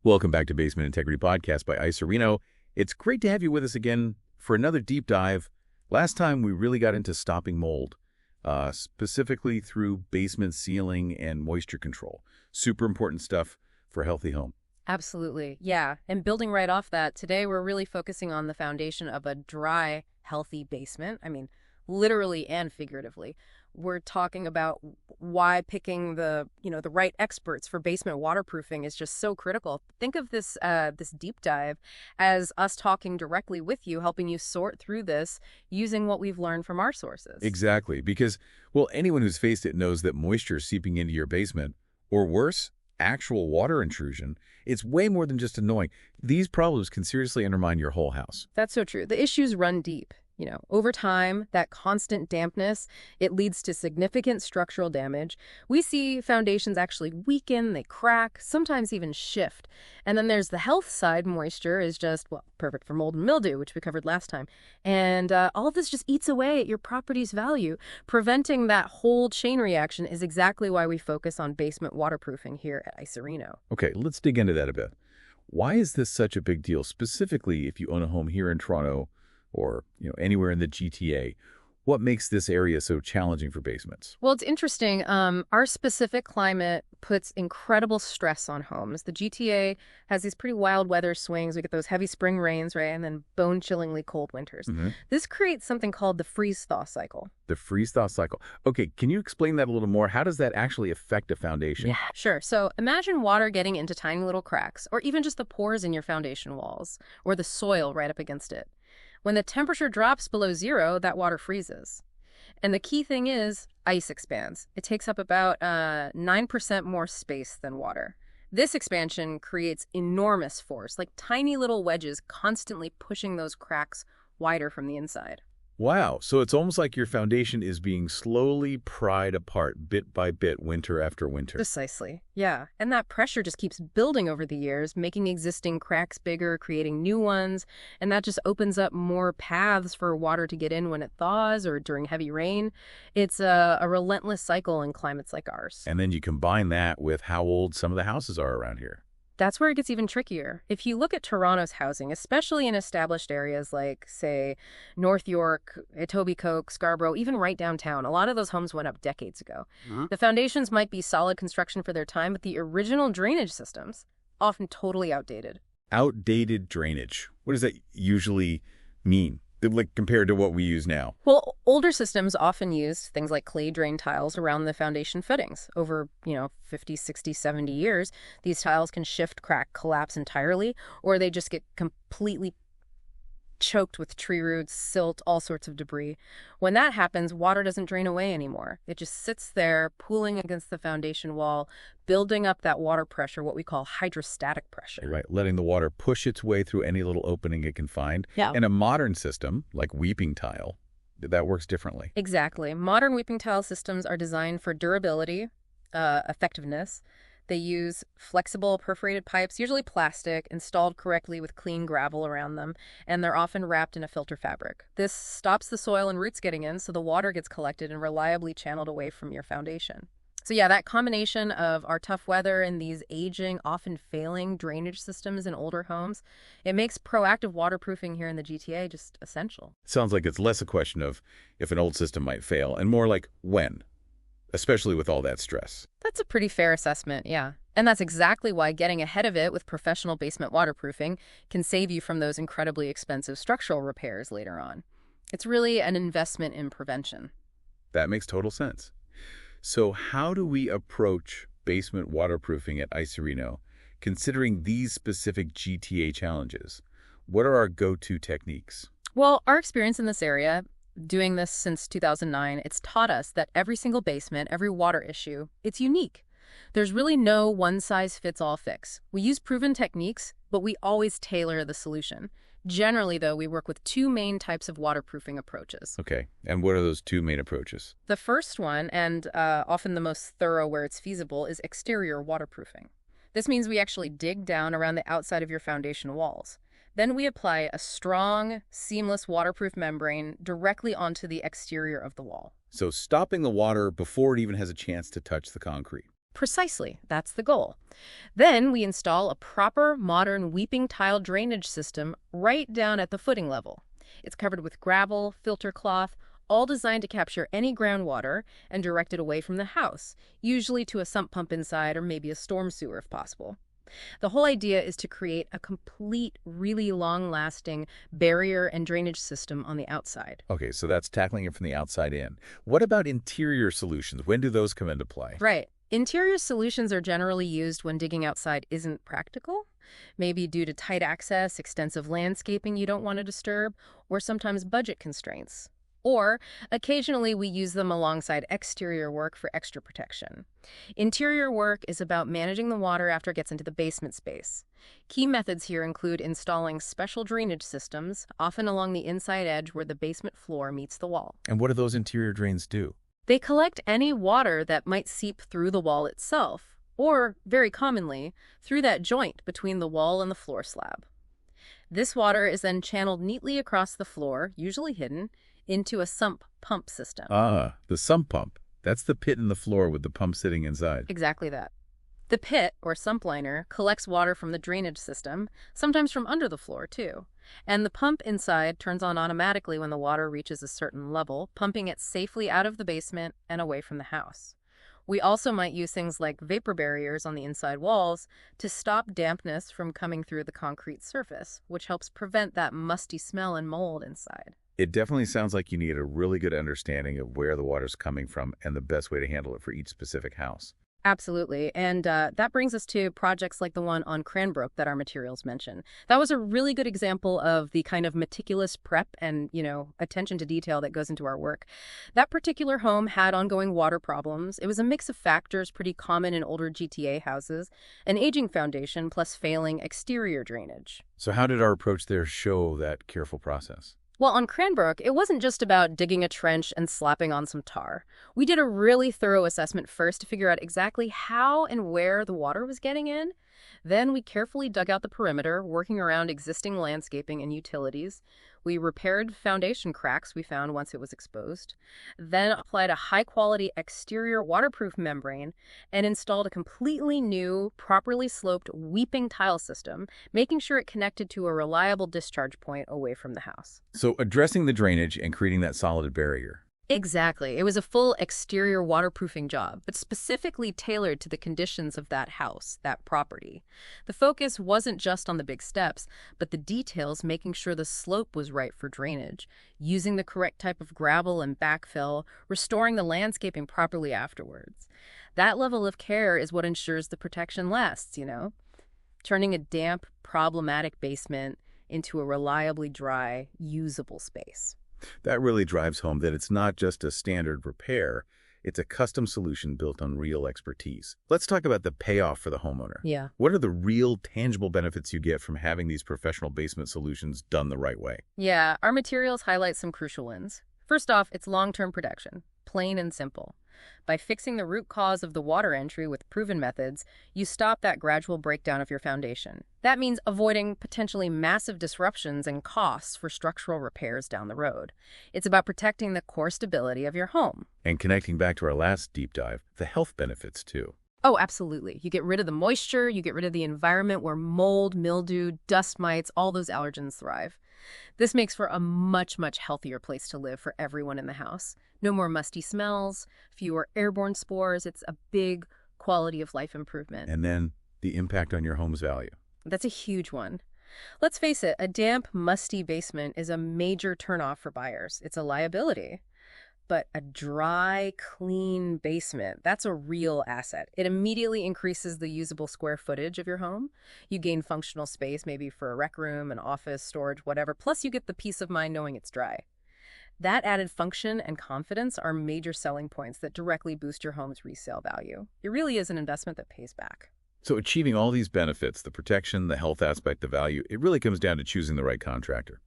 Welcome back to Basement Integrity Podcast by IcyReno. It's great to have you with us again for another deep dive. Last time, we really got into stopping mold, specifically through basement sealing and moisture control. Super important stuff for a healthy home. Absolutely. Yeah. And building right off that, today we're really focusing on the foundation of a dry, healthy basement. I mean, literally and figuratively. We're talking about why picking the right experts for basement waterproofing is just so critical. Think of this deep dive as us talking directly with you, helping you sort through this using what we've learned from our sources. Exactly, because, well, anyone who's faced it knows that moisture seeping into your basement, or worse, actual water intrusion, it's way more than just annoying. These problems can seriously undermine your whole house. That's so true. The issues run deep. Over time, that constant dampness, it leads to significant structural damage. We see foundations actually weaken, they crack, sometimes even shift. And then there's the health side. Moisture is just, well, perfect for mold and mildew, which we covered last time. And all of this just eats away at your property's value. Preventing that whole chain reaction is exactly why we focus on basement waterproofing here at IcyReno. Okay, let's dig into that a bit. Why is this such a big deal, specifically if you own a home here in Toronto or anywhere in the GTA? What makes this area so challenging for basements? Well, it's interesting. Our specific climate puts incredible stress on homes. The GTA has these pretty wild weather swings. We get those heavy spring rains, right? And then bone-chillingly cold winters. This creates something called the freeze-thaw cycle. The freeze-thaw cycle. Okay, can you explain that a little more? How does that actually affect a foundation? Yeah, sure. So imagine water getting into tiny little cracks, or even just the pores in your foundation walls, or the soil right up against it. When the temperature drops below zero, that water freezes. And the key thing is ice expands. It takes up about 9% more space than water. This expansion creates enormous force, like tiny little wedges constantly pushing those cracks wider from the inside. Wow, so it's almost like your foundation is being slowly pried apart bit by bit, winter after winter. Precisely, yeah. And that pressure just keeps building over the years, making existing cracks bigger, creating new ones, and that just opens up more paths for water to get in when it thaws or during heavy rain. It's a relentless cycle in climates like ours. And then you combine that with how old some of the houses are around here. That's where it gets even trickier. If you look at Toronto's housing, especially in established areas like, say, North York, Etobicoke, Scarborough, even right downtown, a lot of those homes went up decades ago. The foundations might be solid construction for their time, but the original drainage systems, often totally outdated. Outdated drainage. What does that usually mean, like compared to what we use now? Well, older systems often use things like clay drain tiles around the foundation footings. Over, 50, 60, 70 years, these tiles can shift, crack, collapse entirely, or they just get completely choked with tree roots, silt, all sorts of debris. When that happens, water doesn't drain away anymore. It just sits there, pooling against the foundation wall, building up that water pressure, what we call hydrostatic pressure. Right, letting the water push its way through any little opening it can find. Yeah. And a modern system, like weeping tile, that works differently. Exactly. Modern weeping tile systems are designed for durability, effectiveness. They use flexible perforated pipes, usually plastic, installed correctly with clean gravel around them, and they're often wrapped in a filter fabric. This stops the soil and roots getting in, so the water gets collected and reliably channeled away from your foundation. So yeah, that combination of our tough weather and these aging, often failing drainage systems in older homes, it makes proactive waterproofing here in the GTA just essential. Sounds like it's less a question of if an old system might fail and more like when, especially with all that stress. That's a pretty fair assessment, yeah. And that's exactly why getting ahead of it with professional basement waterproofing can save you from those incredibly expensive structural repairs later on. It's really an investment in prevention. That makes total sense. So how do we approach basement waterproofing at IcyReno, considering these specific GTA challenges? What are our go-to techniques? Well, our experience in this area, doing this since 2009, it's taught us that every single basement, every water issue, it's unique. There's really no one-size-fits-all fix. We use proven techniques, but we always tailor the solution. Generally, though, we work with two main types of waterproofing approaches. Okay, and what are those two main approaches? The first one, and often the most thorough where it's feasible, is exterior waterproofing. This means we actually dig down around the outside of your foundation walls. Then we apply a strong, seamless waterproof membrane directly onto the exterior of the wall. So stopping the water before it even has a chance to touch the concrete. Precisely, that's the goal. Then we install a proper modern weeping tile drainage system right down at the footing level. It's covered with gravel, filter cloth, all designed to capture any groundwater and direct it away from the house, usually to a sump pump inside or maybe a storm sewer if possible. The whole idea is to create a complete, really long-lasting barrier and drainage system on the outside. Okay, so that's tackling it from the outside in. What about interior solutions? When do those come into play? Right. Interior solutions are generally used when digging outside isn't practical, maybe due to tight access, extensive landscaping you don't want to disturb, or sometimes budget constraints. Or, occasionally we use them alongside exterior work for extra protection. Interior work is about managing the water after it gets into the basement space. Key methods here include installing special drainage systems, often along the inside edge where the basement floor meets the wall. And what do those interior drains do? They collect any water that might seep through the wall itself, or, very commonly, through that joint between the wall and the floor slab. This water is then channeled neatly across the floor, usually hidden, into a sump pump system. Ah, the sump pump. That's the pit in the floor with the pump sitting inside. Exactly that. The pit, or sump liner, collects water from the drainage system, sometimes from under the floor, too. And the pump inside turns on automatically when the water reaches a certain level, pumping it safely out of the basement and away from the house. We also might use things like vapor barriers on the inside walls to stop dampness from coming through the concrete surface, which helps prevent that musty smell and mold inside. It definitely sounds like you need a really good understanding of where the water's coming from and the best way to handle it for each specific house. Absolutely. And that brings us to projects like the one on Cranbrook that our materials mention. That was a really good example of the kind of meticulous prep and, attention to detail that goes into our work. That particular home had ongoing water problems. It was a mix of factors pretty common in older GTA houses, an aging foundation plus failing exterior drainage. So how did our approach there show that careful process? Well, on Cranbrook, it wasn't just about digging a trench and slapping on some tar. We did a really thorough assessment first to figure out exactly how and where the water was getting in. Then we carefully dug out the perimeter, working around existing landscaping and utilities. We repaired foundation cracks we found once it was exposed, then applied a high-quality exterior waterproof membrane and installed a completely new, properly sloped weeping tile system, making sure it connected to a reliable discharge point away from the house. So addressing the drainage and creating that solid barrier. Exactly. It was a full exterior waterproofing job, but specifically tailored to the conditions of that house, that property. The focus wasn't just on the big steps, but the details, making sure the slope was right for drainage, using the correct type of gravel and backfill, restoring the landscaping properly afterwards. That level of care is what ensures the protection lasts, turning a damp, problematic basement into a reliably dry, usable space. That really drives home that it's not just a standard repair, it's a custom solution built on real expertise. Let's talk about the payoff for the homeowner. Yeah. What are the real tangible benefits you get from having these professional basement solutions done the right way? Yeah, our materials highlight some crucial wins. First off, it's long-term protection, plain and simple. By fixing the root cause of the water entry with proven methods, you stop that gradual breakdown of your foundation. That means avoiding potentially massive disruptions and costs for structural repairs down the road. It's about protecting the core stability of your home. And connecting back to our last deep dive, the health benefits too. Oh, absolutely. You get rid of the moisture, you get rid of the environment where mold, mildew, dust mites, all those allergens thrive. This makes for a much, much healthier place to live for everyone in the house. No more musty smells, fewer airborne spores. It's a big quality of life improvement. And then the impact on your home's value. That's a huge one. Let's face it, a damp, musty basement is a major turnoff for buyers. It's a liability. But a dry, clean basement, that's a real asset. It immediately increases the usable square footage of your home. You gain functional space, maybe for a rec room, an office, storage, whatever. Plus, you get the peace of mind knowing it's dry. That added function and confidence are major selling points that directly boost your home's resale value. It really is an investment that pays back. So achieving all these benefits, the protection, the health aspect, the value, it really comes down to choosing the right contractor.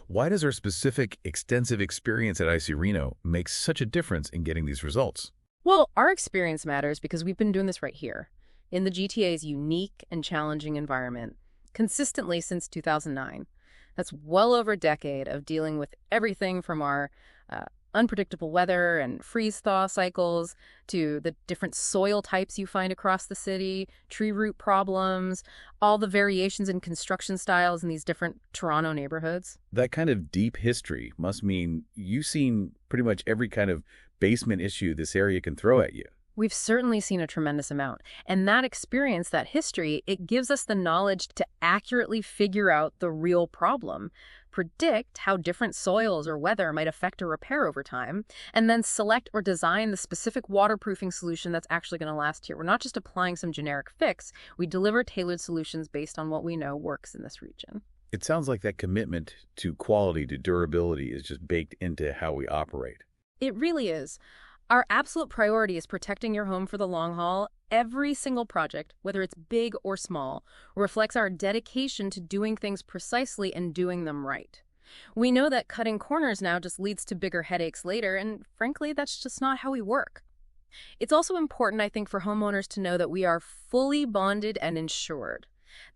Why does our specific, extensive experience at IcyReno make such a difference in getting these results? Well, our experience matters because we've been doing this right here, in the GTA's unique and challenging environment, consistently since 2009. That's well over a decade of dealing with everything from our unpredictable weather and freeze-thaw cycles, to the different soil types you find across the city, tree root problems, all the variations in construction styles in these different Toronto neighborhoods. That kind of deep history must mean you've seen pretty much every kind of basement issue this area can throw at you. We've certainly seen a tremendous amount. And that experience, that history, it gives us the knowledge to accurately figure out the real problem, predict how different soils or weather might affect a repair over time, and then select or design the specific waterproofing solution that's actually going to last here. We're not just applying some generic fix. We deliver tailored solutions based on what we know works in this region. It sounds like that commitment to quality, to durability, is just baked into how we operate. It really is. Our absolute priority is protecting your home for the long haul. Every single project, whether it's big or small, reflects our dedication to doing things precisely and doing them right. We know that cutting corners now just leads to bigger headaches later, and frankly, that's just not how we work. It's also important, I think, for homeowners to know that we are fully bonded and insured.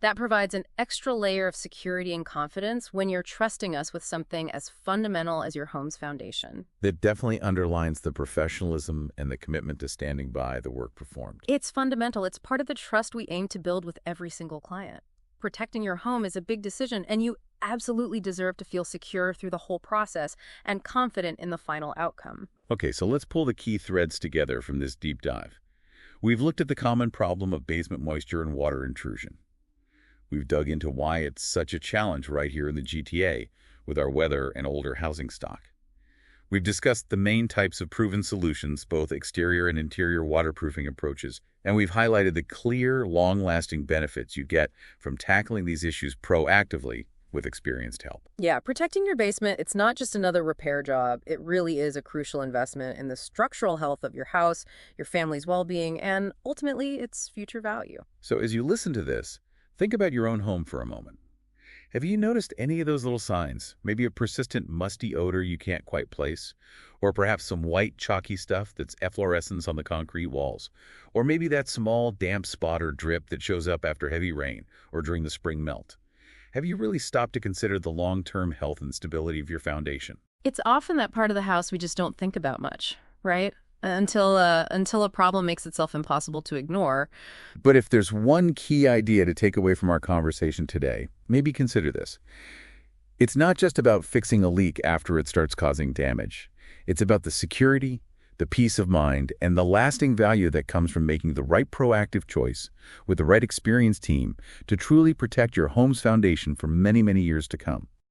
That provides an extra layer of security and confidence when you're trusting us with something as fundamental as your home's foundation. That definitely underlines the professionalism and the commitment to standing by the work performed. It's fundamental. It's part of the trust we aim to build with every single client. Protecting your home is a big decision, and you absolutely deserve to feel secure through the whole process and confident in the final outcome. Okay, so let's pull the key threads together from this deep dive. We've looked at the common problem of basement moisture and water intrusion. We've dug into why it's such a challenge right here in the GTA with our weather and older housing stock. We've discussed the main types of proven solutions, both exterior and interior waterproofing approaches, and we've highlighted the clear, long-lasting benefits you get from tackling these issues proactively with experienced help. Yeah, protecting your basement, it's not just another repair job. It really is a crucial investment in the structural health of your house, your family's well-being, and ultimately its future value. So as you listen to this, think about your own home for a moment. Have you noticed any of those little signs? Maybe a persistent musty odor you can't quite place? Or perhaps some white chalky stuff that's efflorescence on the concrete walls? Or maybe that small damp spot or drip that shows up after heavy rain or during the spring melt? Have you really stopped to consider the long-term health and stability of your foundation? It's often that part of the house we just don't think about much, right? Until a problem makes itself impossible to ignore. But if there's one key idea to take away from our conversation today, maybe consider this. It's not just about fixing a leak after it starts causing damage. It's about the security, the peace of mind, and the lasting value that comes from making the right proactive choice with the right experienced team to truly protect your home's foundation for many, many years to come.